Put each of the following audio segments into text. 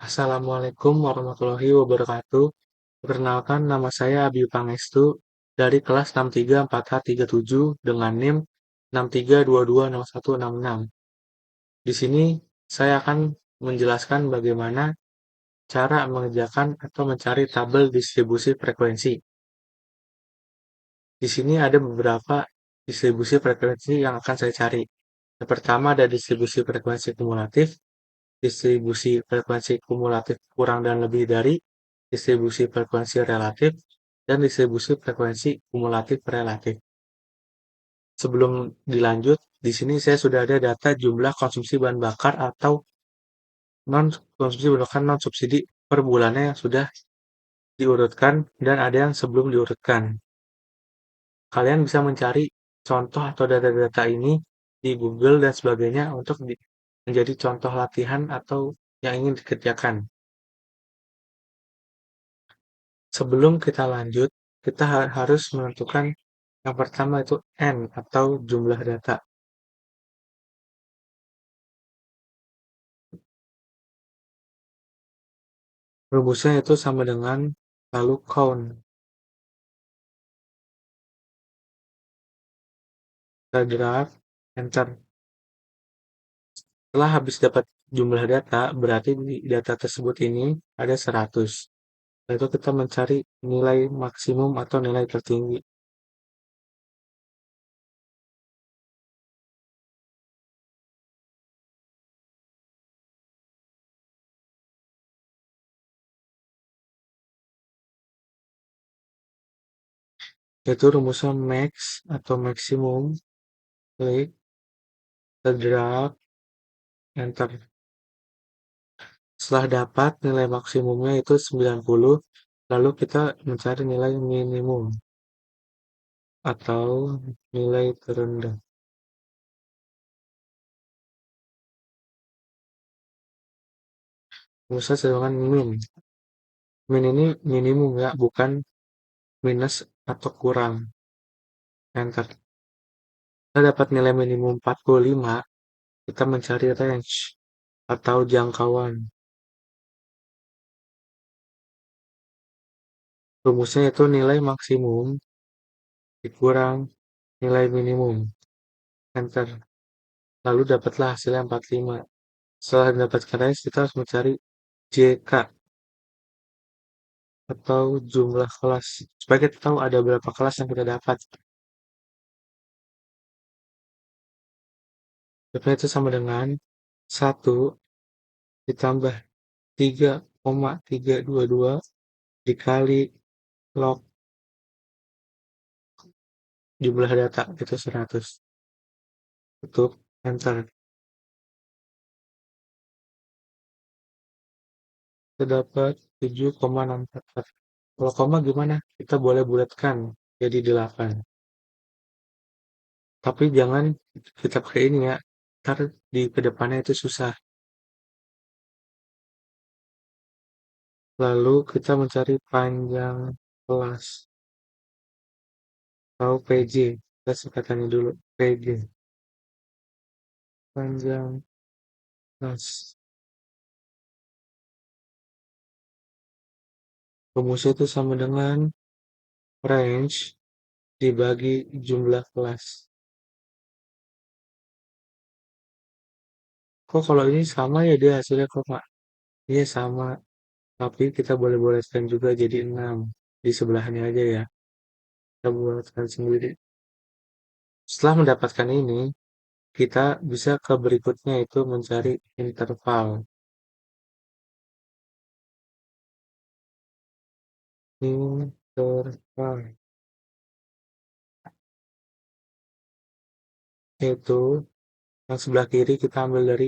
Assalamualaikum warahmatullahi wabarakatuh. Perkenalkan nama saya Abi Pangestu dari kelas 634H37 dengan NIM 6322016. Di sini saya akan menjelaskan bagaimana cara mengerjakan atau mencari tabel distribusi frekuensi. Di sini ada beberapa distribusi frekuensi yang akan saya cari. Yang pertama ada distribusi frekuensi kumulatif, distribusi frekuensi kumulatif kurang dan lebih dari, distribusi frekuensi relatif, dan distribusi frekuensi kumulatif relatif. Sebelum dilanjut, di sini saya sudah ada data jumlah konsumsi bahan bakar atau non-konsumsi bahan bakar non-subsidi per bulannya yang sudah diurutkan dan ada yang sebelum diurutkan. Kalian bisa mencari contoh atau data-data ini di Google dan sebagainya untuk menjadi contoh latihan atau yang ingin dikerjakan. Sebelum kita lanjut, kita harus menentukan yang pertama itu N atau jumlah data. Rumusnya itu sama dengan lalu count. Kita drag, enter. Setelah habis dapat jumlah data, berarti di data tersebut ini ada 100. Lalu kita mencari nilai maksimum atau nilai tertinggi. Yaitu rumusnya max atau maksimum, klik, kita drag, enter. Setelah dapat nilai maksimumnya itu 90, lalu kita mencari nilai minimum atau nilai terendah. Rumusnya sama dengan min. Min ini minimum ya, bukan minus atau kurang. Enter. Kita dapat nilai minimum 45, kita mencari range atau jangkauan. Rumusnya itu nilai maksimum dikurang nilai minimum. Enter. Lalu dapatlah hasilnya 45. Setelah mendapatkan range, kita harus mencari JK atau jumlah kelas. Supaya kita tahu ada berapa kelas yang kita dapat. Jawabannya itu sama dengan 1 ditambah 3,322 dikali log jumlah data itu 100. Tutup, enter. Kita dapat 7,644. Kalau koma gimana? Kita boleh bulatkan jadi 8. Tapi jangan kita pakai ini ya. Ntar di kedepannya itu susah. Lalu kita mencari panjang kelas atau PJ. Kita singkatannya dulu, PJ. Panjang kelas. Rumusnya itu sama dengan range dibagi jumlah kelas. Kok kalau ini sama ya dia hasilnya kok Pak? Iya sama, tapi kita boleh bulatkan juga jadi 6. Di sebelahnya aja ya. Kita bulatkan sendiri. Setelah mendapatkan ini, kita bisa ke berikutnya itu mencari interval. Interval. Itu yang sebelah kiri kita ambil dari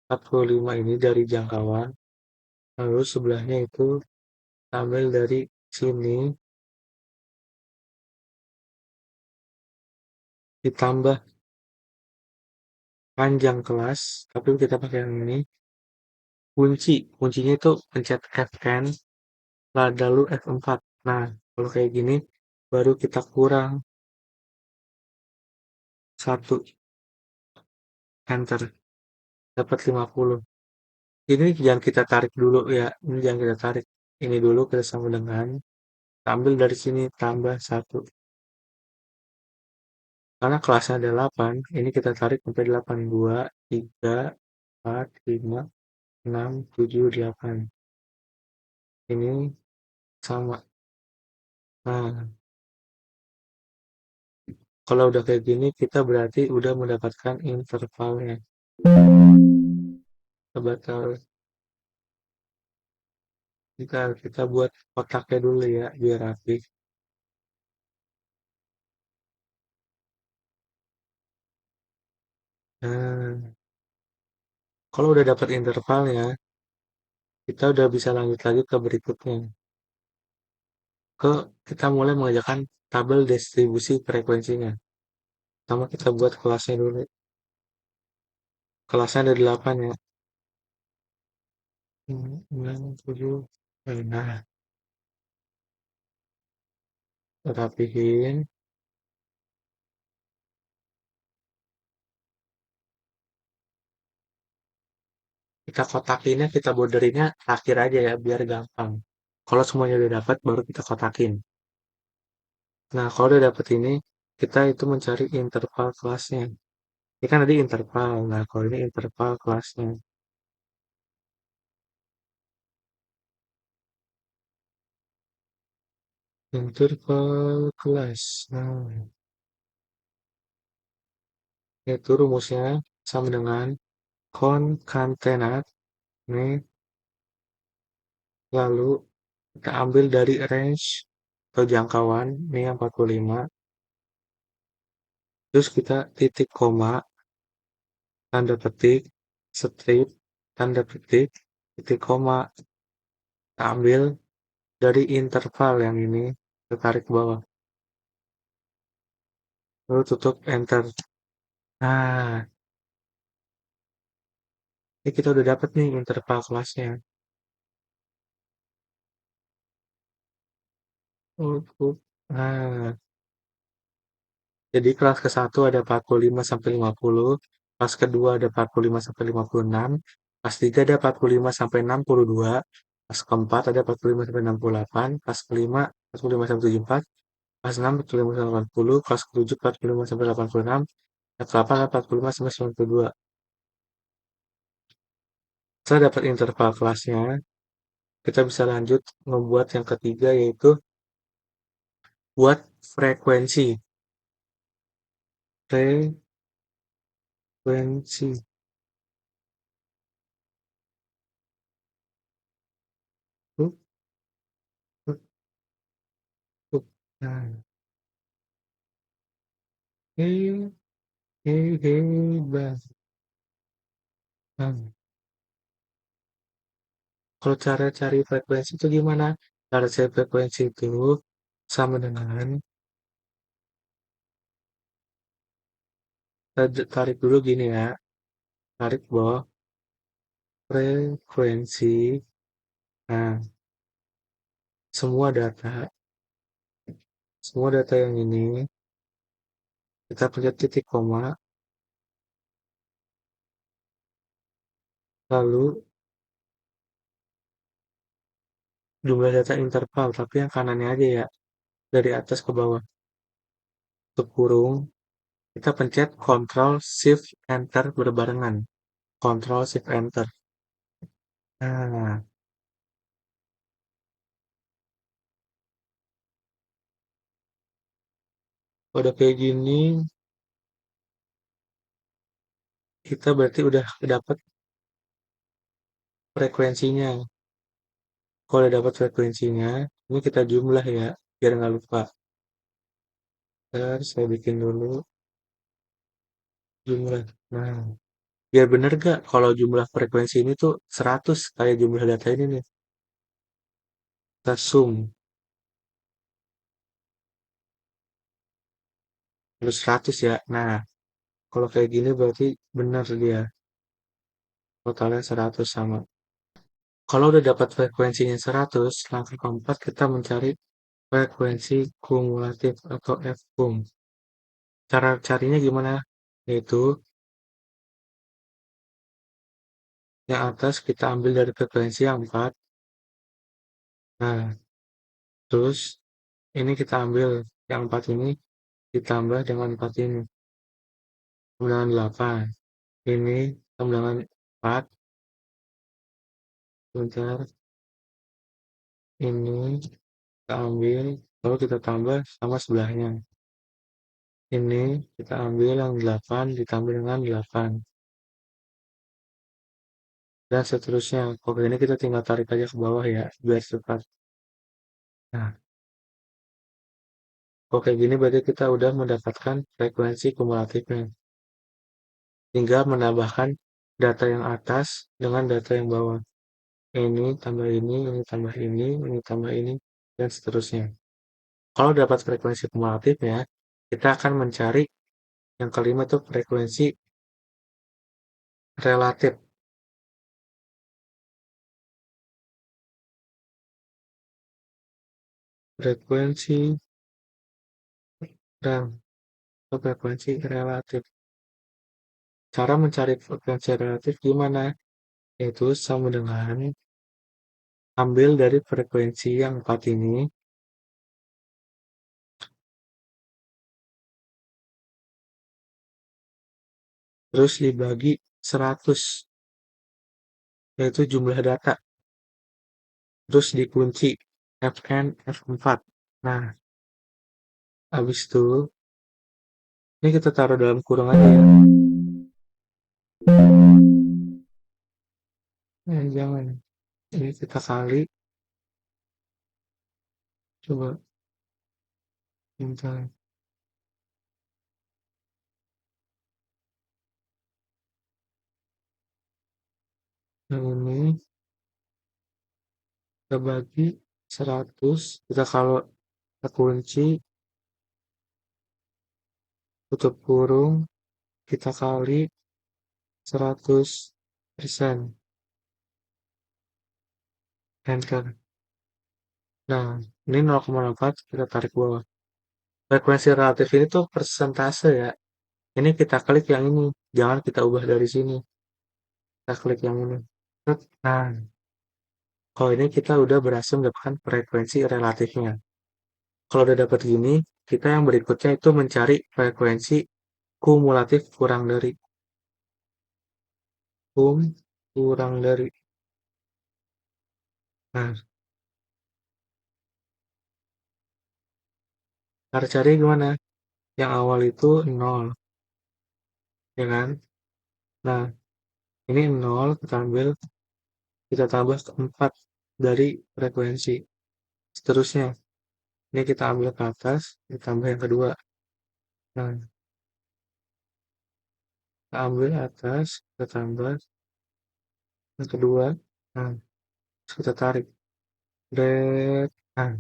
45 ini dari jangkauan. Lalu sebelahnya itu kita ambil dari sini ditambah panjang kelas, tapi kita pakai yang ini. Kuncinya itu pencet F10, lalu F4. Nah, kalau kayak gini, baru kita kurang 1, enter, dapat 50. Ini jangan kita tarik dulu ya, ini jangan kita tarik. Ini dulu kita sama dengan, ambil dari sini tambah satu. Karena kelasnya ada 8, ini kita tarik sampai 8. 2, 3, 4, 5, 6, 7, 8. Ini sama. Nah, kalau udah kayak gini, kita berarti udah mendapatkan intervalnya. Coba taruh, kita buat kotaknya dulu ya, biar rapi. Nah, kalau udah dapat intervalnya, kita udah bisa lanjut lagi ke berikutnya. Kita mulai mengerjakan tabel distribusi frekuensinya. Pertama kita buat kelasnya dulu. Kelasnya ada 8 ya. 9, 7. Nah, rapihin. Kita kotakinnya, kita borderinnya akhir aja ya, biar gampang. Kalau semuanya udah dapat, baru kita kotakin. Nah, kalau udah dapet ini, kita itu mencari interval kelasnya. Ini kan tadi interval. Nah, kalau ini interval kelasnya. Interval kelas. Nah, itu rumusnya sama dengan concatenate. Nih, lalu kita ambil dari range atau jangkauan. Ini yang 45. Terus kita titik koma, tanda petik, strip, tanda petik, titik koma. Kita ambil dari interval yang ini, kita tarik ke bawah. Lalu tutup enter. Nah, ini kita udah dapat nih interval kelasnya. Nah, jadi kelas ke-1 ada 45 sampai 50, kelas kedua ada 45 sampai 56, kelas 3 ada 45 sampai 62, kelas keempat ada 45 sampai 68, kelas kelima 45 sampai 74, kelas 6 45 sampai 80, kelas ke-7 45 sampai 86, kelas ke-8 ada 45 sampai 92. Setelah dapat interval kelasnya, kita bisa lanjut membuat yang ketiga, yaitu buat frekuensi. Frekuensi. Tuh, tuh, tuh. Nah, hei, hei, hebat. Nah, kalau cara cari frekuensi itu gimana? Cara cari frekuensi itu sama dengan, kita tarik dulu gini ya. Tarik bahwa frekuensi. Nah, semua data, semua data yang ini, kita pencet titik koma, lalu jumlah data interval, tapi yang kanannya aja ya, dari atas ke bawah. Untuk kurung, kita pencet Ctrl Shift Enter berbarengan. Ctrl Shift Enter. Nah, udah kayak gini, kita berarti udah dapat frekuensinya. Kalau udah dapat frekuensinya, ini kita jumlah ya, biar nggak lupa. Ntar saya bikin dulu jumlah. Nah, biar bener gak kalau jumlah frekuensi ini tuh 100 kayak jumlah data ini nih. Kita sum, terus 100 ya. Nah, kalau kayak gini berarti benar dia. Totalnya 100 sama. Kalau udah dapat frekuensinya 100, langkah keempat kita mencari frekuensi kumulatif atau F-kum. Cara carinya gimana? Yaitu Yang atas kita ambil dari frekuensi yang 4. Nah, terus ini kita ambil yang 4 ini ditambah dengan 4 ini. Sama dengan 8. Ini sama dengan 4. Sebentar. Ini kita ambil, lalu kita tambah sama sebelahnya. Ini kita ambil yang 8 ditambah dengan 8. Dan seterusnya. Kalau ini kita tinggal tarik aja ke bawah ya, biar cepat. Nah, kalau kayak gini berarti kita udah mendapatkan frekuensi kumulatifnya. Tinggal menambahkan data yang atas dengan data yang bawah. Ini tambah ini tambah ini tambah ini, dan seterusnya. Kalau dapat frekuensi kumulatifnya, kita akan mencari yang kelima itu frekuensi relatif. Frekuensi dan frekuensi relatif. Cara mencari frekuensi relatif gimana? Yaitu sama dengan ambil dari frekuensi yang 4 ini, terus dibagi 100, yaitu jumlah data, terus dikunci Fn F4. Nah, habis itu ini kita taruh dalam kurung aja ya. Jangan. Ini kita kali, coba minta. Yang ini kita bagi 100, kita kalau kita kunci, tutup kurung, kita kali 100%. Enter. Nah, ini 0,4 kita tarik bawah. Frekuensi relatif ini tuh persentase ya. Ini kita klik yang ini, jangan kita ubah dari sini. Kita klik yang ini. Nah, kalau ini kita udah berhasil mendapatkan frekuensi relatifnya. Kalau udah dapat gini, kita yang berikutnya itu mencari frekuensi kumulatif kurang dari. Kurang dari. Nah, cara cari gimana? Yang awal itu 0, ya kan? Nah, ini 0, kita ambil, kita tambah ke 4 dari frekuensi. Seterusnya, ini kita ambil ke atas, ditambah yang kedua. Nah, kita ambil atas, kita tambah yang kedua. Nah, terus kita tarik. Nah,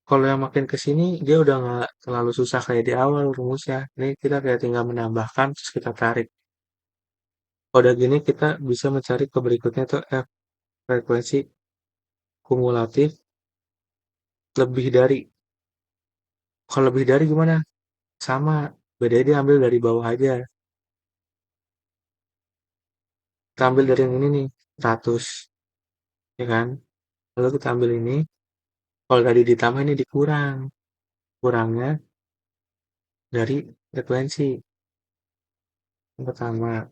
kalau yang makin ke sini, dia udah nggak terlalu susah kayak di awal rumusnya. Ini kita kayak tinggal menambahkan, terus kita tarik. Kalau udah gini, kita bisa mencari ke berikutnya tuh F, frekuensi kumulatif lebih dari. Kalau lebih dari gimana? Sama, bedanya dia ambil dari bawah aja. Kita ambil dari yang ini nih, 100, ya kan? Lalu kita ambil ini, kalau tadi ditambah ini dikurang. Kurangnya dari frekuensi yang pertama.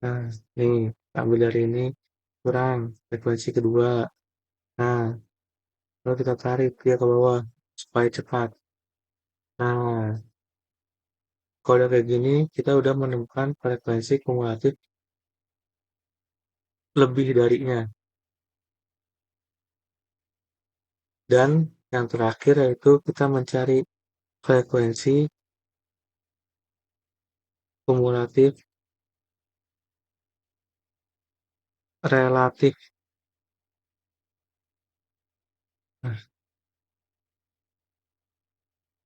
Nah, nih, kita ambil dari ini, kurang frekuensi kedua. Nah, lalu kita tarik dia ke bawah supaya cepat. Nah, kalau udah kayak gini, kita udah menemukan frekuensi kumulatif lebih darinya. Dan yang terakhir yaitu kita mencari frekuensi kumulatif relatif. Nah,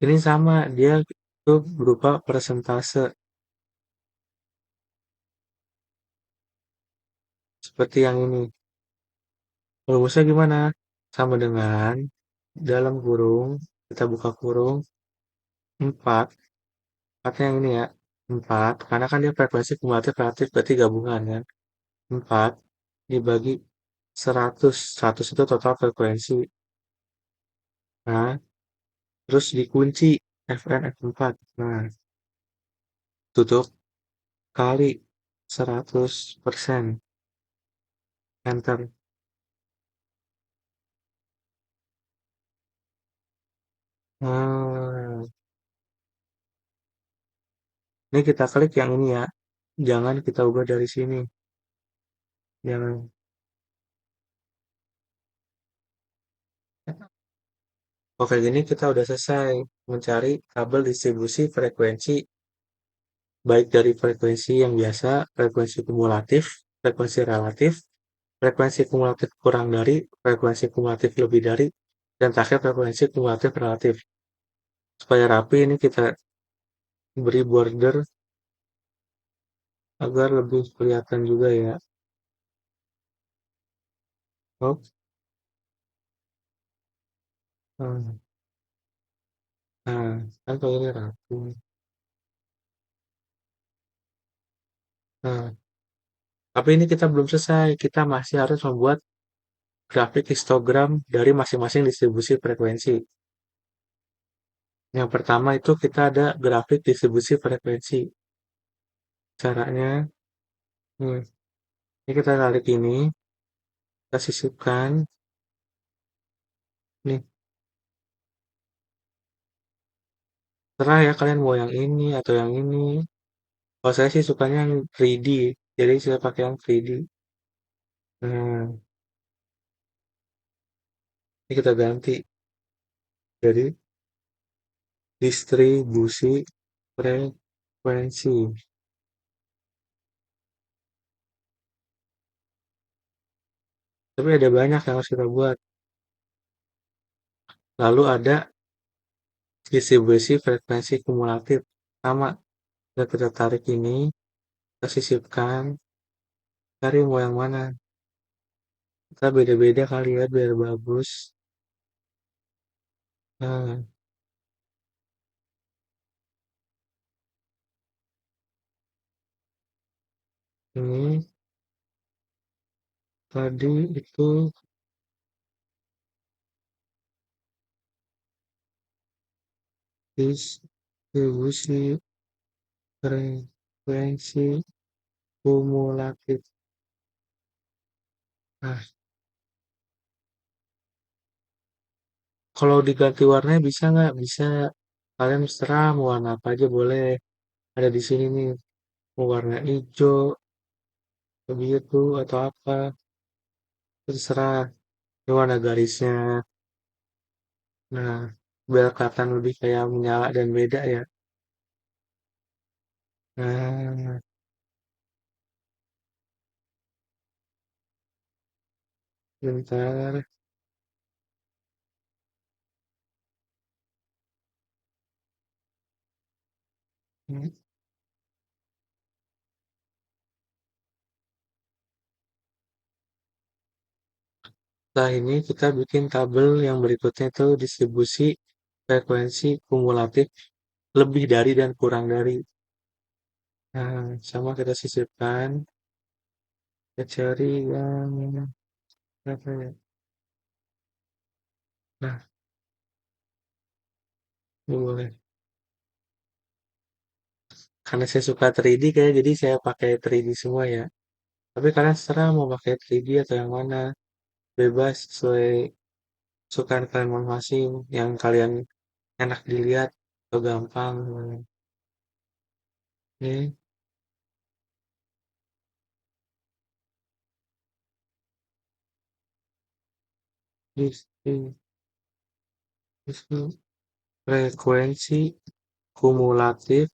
ini sama, dia itu berupa persentase. Seperti yang ini. Rumusnya gimana? Sama dengan dalam kurung, kita buka kurung, 4, 4 yang ini ya. 4, karena kan dia frekuensi kumulatif relatif berarti gabungan kan. 4 dibagi 100, 100 itu total frekuensi. Nah, terus dikunci Fn F4. Nah, tutup kali 100%. Enter. Nah, ini kita klik yang ini ya. Jangan kita ubah dari sini. Jangan. Oke, gini kita udah selesai mencari tabel distribusi frekuensi baik dari frekuensi yang biasa, frekuensi kumulatif, frekuensi relatif, frekuensi kumulatif kurang dari, frekuensi kumulatif lebih dari, dan terakhir frekuensi kumulatif relatif. Supaya rapi ini kita beri border agar lebih kelihatan juga ya. Oh, nah, kan kalau ini rapi. Nah, tapi ini kita belum selesai. Kita masih harus membuat grafik histogram dari masing-masing distribusi frekuensi. Yang pertama itu kita ada grafik distribusi frekuensi. Caranya, hmm, ini kita tarik ini, kita sisipkan. Nih, terserah ya kalian mau yang ini atau yang ini. Kalau saya sih sukanya yang 3D, jadi saya pakai yang 3D. Nah, ini kita ganti jadi distribusi frekuensi. Tapi ada banyak yang harus kita buat. Lalu ada distribusi frekuensi kumulatif. Sama, kita tarik ini, kita sisipkan, cari mau yang mana. Kita beda-beda kali ya, biar bagus. Nah, ini tadi itu distribusi frekuensi kumulatif. Nah, kalau diganti warnanya bisa nggak? Bisa. Kalian terserah mau warna apa aja boleh. Ada di sini nih, mau warna hijau, biru, atau apa. Terserah. Ini warna garisnya. Nah, biar kelihatan lebih kayak menyala dan beda ya. Nah, bentar. Setelah ini kita bikin tabel yang berikutnya itu distribusi frekuensi kumulatif lebih dari dan kurang dari. Nah, sama kita sisipkan, kita cari yang apa ya? Nah, ini boleh. Karena saya suka 3D kayak jadi saya pakai 3D semua ya. Tapi kalian serah mau pakai 3D atau yang mana. Bebas sesuai kesukaan kalian masing-masing yang kalian enak dilihat atau gampang. Ini distribusi frekuensi kumulatif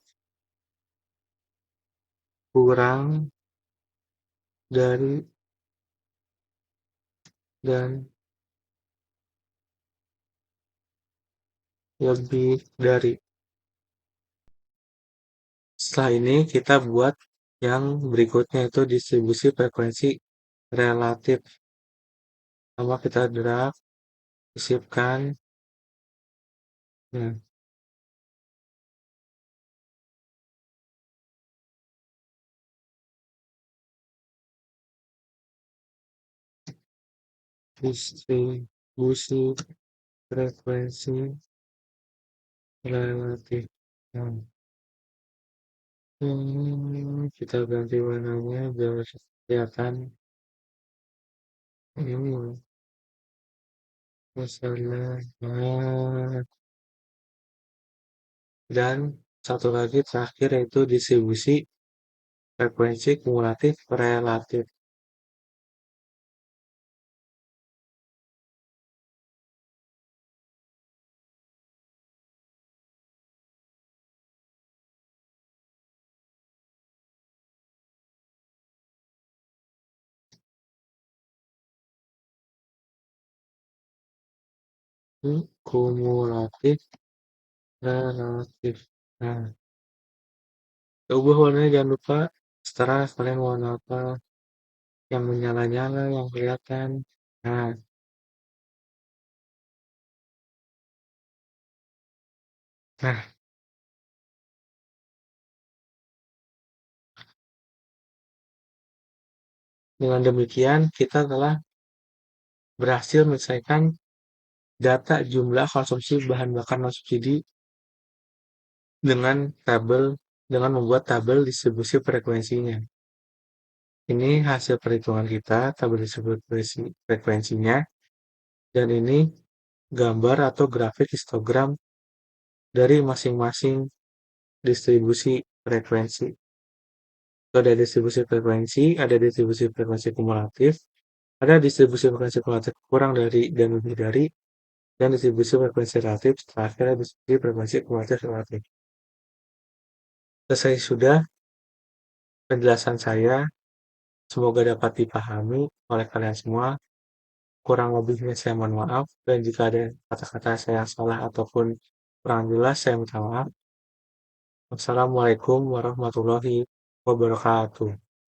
kurang dari dan lebih dari. Setelah ini kita buat yang berikutnya itu distribusi frekuensi relatif. Sama kita drag, sisipkan. Nah, distribusi frekuensi relatif. Nah, kita ganti warnanya biar kelihatan. Ini masalah. Nah, dan satu lagi terakhir yaitu distribusi frekuensi kumulatif relatif. Kumulatif relatif. Nah, ubah warnanya jangan lupa. Setelah kalian warna apa yang menyala-nyala, yang kelihatan. Nah, nah, dengan demikian kita telah berhasil menyelesaikan data jumlah konsumsi bahan bakar non subsidi dengan membuat tabel distribusi frekuensinya. Ini hasil perhitungan kita, tabel distribusi frekuensinya, dan ini gambar atau grafik histogram dari masing-masing distribusi frekuensi. Ada distribusi frekuensi, ada distribusi frekuensi kumulatif, ada distribusi frekuensi kumulatif kurang dari dan lebih dari, dan distribusi frekuensi relatif, terakhir ada distribusi frekuensi kumulatif relatif. Selesai sudah penjelasan saya, semoga dapat dipahami oleh kalian semua. Kurang lebihnya saya mohon maaf, dan jika ada kata-kata saya yang salah ataupun kurang jelas, saya minta maaf. Wassalamualaikum warahmatullahi wabarakatuh.